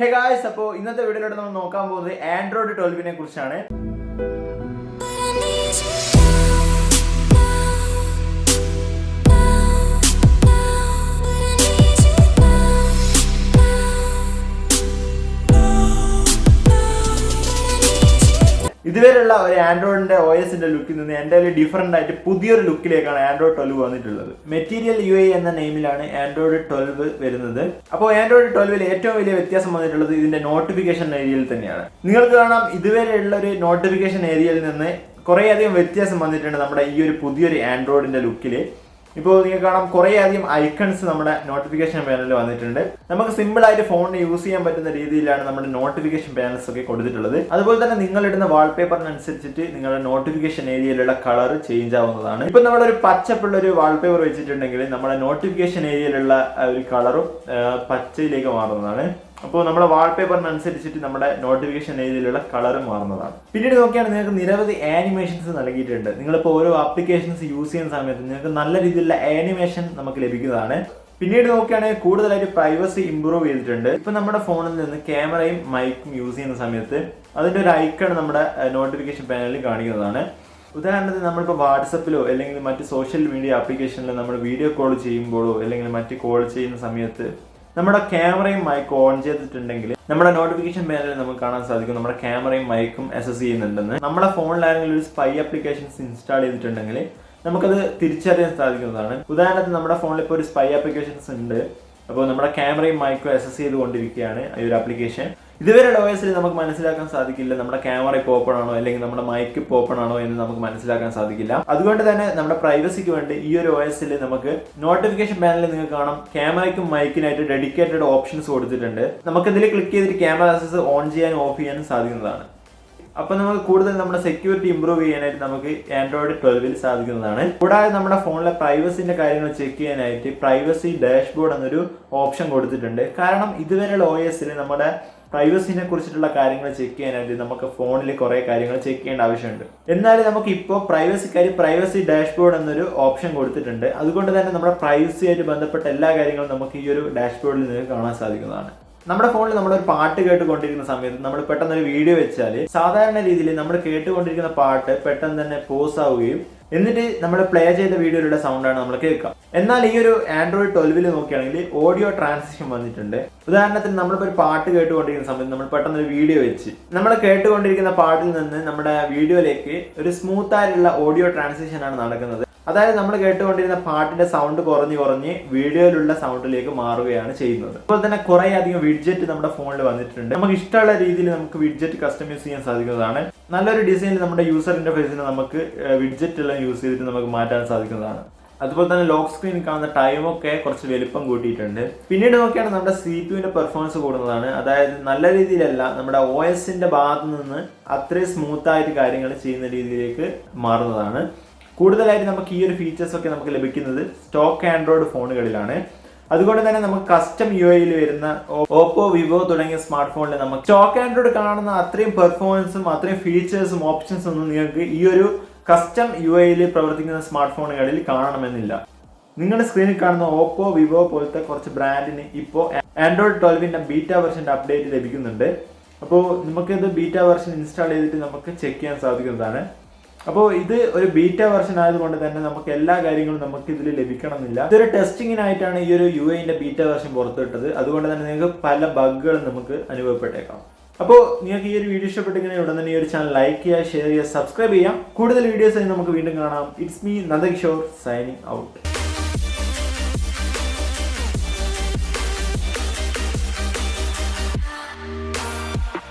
Hey guys, അപ്പോൾ ഇന്നത്തെ വീഡിയോയിലൂടെ നമ്മൾ നോക്കാൻ പോകുന്നത് ആൻഡ്രോയിഡ് 12നെ കുറിച്ചാണ്. ഇതുവരെയുള്ള ഒരു ആൻഡ്രോയിഡിന്റെ OSന്റെ ലുക്കിൽ നിന്ന് എന്തായാലും ഡിഫറെന്റ് ആയിട്ട് പുതിയൊരു ലുക്കിലേക്കാണ് ആൻഡ്രോയിഡ് 12 വന്നിട്ടുള്ളത്. മെറ്റീരിയൽ UAE എന്ന നെയിമിലാണ് ആൻഡ്രോയിഡ് 12 വരുന്നത്. അപ്പോൾ ആൻഡ്രോയിഡ് 12 ഏറ്റവും വലിയ വ്യത്യാസം വന്നിട്ടുള്ളത് ഇതിന്റെ നോട്ടിഫിക്കേഷൻ ഏരിയയിൽ തന്നെയാണ്. നിങ്ങൾക്ക് കാണാം ഇതുവരെയുള്ള ഒരു നോട്ടിഫിക്കേഷൻ ഏരിയയിൽ നിന്ന് കുറേയധികം വ്യത്യാസം വന്നിട്ടുണ്ട് നമ്മുടെ ഈ ഒരു പുതിയൊരു ആൻഡ്രോയിഡിന്റെ ലുക്കിൽ. ഇപ്പോൾ നിങ്ങൾക്ക് കാണാം കുറേയധികം ഐക്കൺസ് നമ്മുടെ നോട്ടിഫിക്കേഷൻ പാനലിൽ വന്നിട്ടുണ്ട്. നമുക്ക് സിമ്പിൾ ആയിട്ട് ഫോണിന് യൂസ് ചെയ്യാൻ പറ്റുന്ന രീതിയിലാണ് നമ്മുടെ നോട്ടിഫിക്കേഷൻ പാനൽസ് ഒക്കെ കൊടുത്തിട്ടുള്ളത്. അതുപോലെ തന്നെ നിങ്ങൾ ഇടുന്ന വാൾപേപ്പറിനനുസരിച്ചിട്ട് നിങ്ങളുടെ നോട്ടിഫിക്കേഷൻ ഏരിയയിലുള്ള കളർ ചേഞ്ച് ആവുന്നതാണ്. ഇപ്പൊ നമ്മളൊരു പച്ചപ്പുള്ള ഒരു വാൾപേപ്പർ വെച്ചിട്ടുണ്ടെങ്കിൽ നമ്മുടെ നോട്ടിഫിക്കേഷൻ ഏരിയയിലുള്ള ഒരു കളറും പച്ചയിലേക്ക് മാറുന്നതാണ്. അപ്പോൾ നമ്മുടെ വാൾപേപ്പറിനനുസരിച്ചിട്ട് നമ്മുടെ നോട്ടിഫിക്കേഷൻ ഏരിയയിലുള്ള കളർ മാറുന്നതാണ്. പിന്നീട് നോക്കിയാൽ നിങ്ങൾക്ക് നിരവധി ആനിമേഷൻസ് നൽകിയിട്ടുണ്ട്. നിങ്ങളിപ്പോൾ ഓരോ ആപ്ലിക്കേഷൻസ് യൂസ് ചെയ്യുന്ന സമയത്ത് നിങ്ങൾക്ക് നല്ല രീതിയിലുള്ള ആനിമേഷൻ നമുക്ക് ലഭിക്കുന്നതാണ്. പിന്നീട് നോക്കുകയാണെങ്കിൽ കൂടുതലായിട്ട് പ്രൈവസി ഇംപ്രൂവ് ചെയ്തിട്ടുണ്ട്. ഇപ്പൊ നമ്മുടെ ഫോണിൽ നിന്ന് ക്യാമറയും മൈക്കും യൂസ് ചെയ്യുന്ന സമയത്ത് അതിന്റെ ഒരു ഐക്കൺ നമ്മുടെ നോട്ടിഫിക്കേഷൻ പാനലിൽ കാണിക്കുന്നതാണ്. ഉദാഹരണത്തിന് നമ്മളിപ്പോൾ വാട്സപ്പിലോ അല്ലെങ്കിൽ മറ്റ് സോഷ്യൽ മീഡിയ ആപ്ലിക്കേഷനിലോ നമ്മൾ വീഡിയോ കോൾ ചെയ്യുമ്പോഴോ അല്ലെങ്കിൽ മറ്റ് കോൾ ചെയ്യുന്ന സമയത്ത് നമ്മുടെ ക്യാമറയും മൈക്കും ഓൺ ചെയ്തിട്ടുണ്ടെങ്കിൽ നമ്മുടെ നോട്ടിഫിക്കേഷൻ പാനലിൽ നമുക്ക് കാണാൻ സാധിക്കും നമ്മുടെ ക്യാമറയും മൈക്കും അസസ് ചെയ്യുന്നുണ്ടെന്ന്. നമ്മുടെ ഫോണിലാണെങ്കിൽ ഒരു സ്പൈ ആപ്ലിക്കേഷൻസ് ഇൻസ്റ്റാൾ ചെയ്തിട്ടുണ്ടെങ്കിൽ നമുക്കത് തിരിച്ചറിയാൻ സാധിക്കുന്നതാണ്. ഉദാഹരണത്തിന് നമ്മുടെ ഫോണിൽ ഇപ്പോൾ ഒരു സ്പൈ ആപ്ലിക്കേഷൻസ് ഉണ്ട്. അപ്പോൾ നമ്മുടെ ക്യാമറയും മൈക്കും അസസ് ചെയ്തുകൊണ്ടിരിക്കുകയാണ് ഈ ഒരു ആപ്ലിക്കേഷൻ. ഇതുവരെയുള്ള OSൽ നമുക്ക് മനസ്സിലാക്കാൻ സാധിക്കില്ല നമ്മുടെ ക്യാമറ ഇപ്പോൾ ഓപ്പൺ ആണോ അല്ലെങ്കിൽ നമ്മുടെ മൈക്ക് ഇപ്പോൾ ഓപ്പൺ ആണോ എന്ന് നമുക്ക് മനസ്സിലാക്കാൻ സാധിക്കില്ല. അതുകൊണ്ട് തന്നെ നമ്മുടെ പ്രൈവസിക്ക് വേണ്ടി ഈ ഒരു OSൽ നമുക്ക് നോട്ടിഫിക്കേഷൻ പാനലിൽ നിങ്ങൾക്ക് കാണാം ക്യാമറയ്ക്കും മൈക്കിനായിട്ട് ഡെഡിക്കേറ്റഡ് ഓപ്ഷൻസ് കൊടുത്തിട്ടുണ്ട്. നമുക്ക് ഇതിൽ ക്ലിക്ക് ചെയ്തിട്ട് ക്യാമറ അസസ് ഓൺ ചെയ്യാനും ഓഫ് ചെയ്യാനും സാധിക്കുന്നതാണ്. അപ്പോൾ നമുക്ക് കൂടുതൽ നമ്മുടെ സെക്യൂരിറ്റി ഇംപ്രൂവ് ചെയ്യാനായിട്ട് നമുക്ക് ആൻഡ്രോയിഡ് 12ൽ സാധിക്കുന്നതാണ്. കൂടാതെ നമ്മുടെ ഫോണിലെ പ്രൈവസിന്റെ കാര്യങ്ങൾ ചെക്ക് ചെയ്യാനായിട്ട് പ്രൈവസി ഡാഷ്ബോർഡ് എന്നൊരു ഓപ്ഷൻ കൊടുത്തിട്ടുണ്ട്. കാരണം ഇതുവരെയുള്ള OSൽ നമ്മുടെ പ്രൈവസിനെ കുറിച്ചിട്ടുള്ള കാര്യങ്ങൾ ചെക്ക് ചെയ്യാനായിട്ട് നമുക്ക് ഫോണിൽ കുറേ കാര്യങ്ങൾ ചെക്ക് ചെയ്യേണ്ട ആവശ്യമുണ്ട്. എന്നാൽ നമുക്ക് ഇപ്പോൾ പ്രൈവസിക്കായി പ്രൈവസി ഡാഷ്ബോർഡ് എന്നൊരു ഓപ്ഷൻ കൊടുത്തിട്ടുണ്ട്. അതുകൊണ്ട് തന്നെ നമ്മുടെ പ്രൈവസിയായിട്ട് ബന്ധപ്പെട്ട എല്ലാ കാര്യങ്ങളും നമുക്ക് ഈ ഒരു ഡാഷ്ബോർഡിൽ നിന്ന് കാണാൻ സാധിക്കുന്നതാണ്. നമ്മുടെ ഫോണിൽ നമ്മളൊരു പാട്ട് കേട്ടുകൊണ്ടിരിക്കുന്ന സമയത്ത് നമ്മൾ പെട്ടെന്ന് ഒരു വീഡിയോ വെച്ചാൽ സാധാരണ രീതിയിൽ നമ്മൾ കേട്ടുകൊണ്ടിരിക്കുന്ന പാട്ട് പെട്ടെന്ന് തന്നെ പോസ് ആവുകയും എന്നിട്ട് നമ്മൾ പ്ലേ ചെയ്ത വീഡിയോയിലുള്ള സൗണ്ടാണ് നമ്മൾ കേൾക്കുക. എന്നാൽ ഈ ഒരു ആൻഡ്രോയിഡ് 12ൽ നോക്കുകയാണെങ്കിൽ ഓഡിയോ ട്രാൻസിഷൻ വന്നിട്ടുണ്ട്. ഉദാഹരണത്തിന് നമ്മളിപ്പോൾ ഒരു പാട്ട് കേട്ടുകൊണ്ടിരിക്കുന്ന സമയത്ത് നമ്മൾ പെട്ടെന്ന് ഒരു വീഡിയോ വെച്ച് നമ്മൾ കേട്ടുകൊണ്ടിരിക്കുന്ന പാട്ടിൽ നിന്ന് നമ്മുടെ വീഡിയോയിലേക്ക് ഒരു സ്മൂത്ത് ആയിട്ടുള്ള ഓഡിയോ ട്രാൻസിഷൻ ആണ് നടക്കുന്നത്. അതായത് നമ്മൾ കേട്ടുകൊണ്ടിരുന്ന പാട്ടിന്റെ സൗണ്ട് കുറഞ്ഞ് വീഡിയോയിലുള്ള സൗണ്ടിലേക്ക് മാറുകയാണ് ചെയ്യുന്നത്. അതുപോലെ തന്നെ കുറേ അധികം വിഡ്ജറ്റ് നമ്മുടെ ഫോണിൽ വന്നിട്ടുണ്ട്. നമുക്ക് ഇഷ്ടമുള്ള രീതിയിൽ നമുക്ക് വിഡ്ജറ്റ് കസ്റ്റമൈസ് ചെയ്യാൻ സാധിക്കുന്നതാണ്. നല്ലൊരു ഡിസൈനിൽ നമ്മുടെ യൂസർ ഇന്റർഫേസിന് നമുക്ക് വിഡ്ജറ്റ് എല്ലാം യൂസ് ചെയ്തിട്ട് നമുക്ക് മാറ്റാൻ സാധിക്കുന്നതാണ്. അതുപോലെ തന്നെ ലോക്ക് സ്ക്രീനിൽ കാണുന്ന ടൈമൊക്കെ കുറച്ച് വലിപ്പം കൂട്ടിയിട്ടുണ്ട്. പിന്നീട് നോക്കിയാണ് നമ്മുടെ CPUവിന്റെ പെർഫോമൻസ് കൂടുന്നതാണ്. അതായത് നല്ല രീതിയിലല്ല നമ്മുടെ OSന്റെ ഭാഗത്ത് നിന്ന് അത്രയും സ്മൂത്ത് ആയിട്ട് കാര്യങ്ങൾ ചെയ്യുന്ന രീതിയിലേക്ക് മാറുന്നതാണ്. കൂടുതലായിട്ട് നമുക്ക് ഈ ഒരു ഫീച്ചേഴ്സ് ഒക്കെ നമുക്ക് ലഭിക്കുന്നത് സ്റ്റോക്ക് ആൻഡ്രോയിഡ് ഫോണുകളിലാണ്. അതുകൊണ്ട് തന്നെ നമുക്ക് കസ്റ്റം UIയിൽ വരുന്ന ഓപ്പോ വിവോ തുടങ്ങിയ സ്മാർട്ട് ഫോണിൽ നമുക്ക് സ്റ്റോക്ക് ആൻഡ്രോയിഡ് കാണുന്ന അത്രയും പെർഫോമൻസും അത്രയും ഫീച്ചേഴ്സും ഓപ്ഷൻസും ഒന്നും നിങ്ങൾക്ക് ഈ ഒരു കസ്റ്റം UIയിൽ പ്രവർത്തിക്കുന്ന സ്മാർട്ട് ഫോണുകളിൽ കാണണമെന്നില്ല. നിങ്ങളുടെ സ്ക്രീനിൽ കാണുന്ന ഓപ്പോ വിവോ പോലത്തെ കുറച്ച് ബ്രാൻഡിന് ഇപ്പോൾ ആൻഡ്രോയിഡ് 12ന്റെ ബീറ്റ വെർഷന്റെ അപ്ഡേറ്റ് ലഭിക്കുന്നുണ്ട്. അപ്പോൾ നമുക്കിത് ബീറ്റ വെർഷൻ ഇൻസ്റ്റാൾ ചെയ്തിട്ട് നമുക്ക് ചെക്ക് ചെയ്യാൻ സാധിക്കുന്നതാണ്. അപ്പോൾ ഇത് ഒരു ബീറ്റ വെർഷൻ ആയതുകൊണ്ട് തന്നെ നമുക്ക് എല്ലാ കാര്യങ്ങളും നമുക്ക് ഇതിൽ ലഭിക്കണമെന്നില്ല. ഇതൊരു ടെസ്റ്റിങ്ങിനായിട്ടാണ് ഈ ഒരു UIന്റെ ബീറ്റ വെർഷൻ പുറത്തുവിട്ടത്. അതുകൊണ്ട് തന്നെ നിങ്ങൾക്ക് പല ബഗ്ഗുകളും നമുക്ക് അനുഭവപ്പെട്ടേക്കാം. അപ്പോൾ നിങ്ങൾക്ക് ഈ ഒരു വീഡിയോ ഇഷ്ടപ്പെട്ടെങ്കിൽ ഉടൻ തന്നെ ഈ ഒരു ചാനൽ ലൈക്ക് ചെയ്യുക, ഷെയർ ചെയ്യുക, സബ്സ്ക്രൈബ് ചെയ്യാം. കൂടുതൽ വീഡിയോസ് നമുക്ക് വീണ്ടും കാണാം. It's me Nandakishore signing out.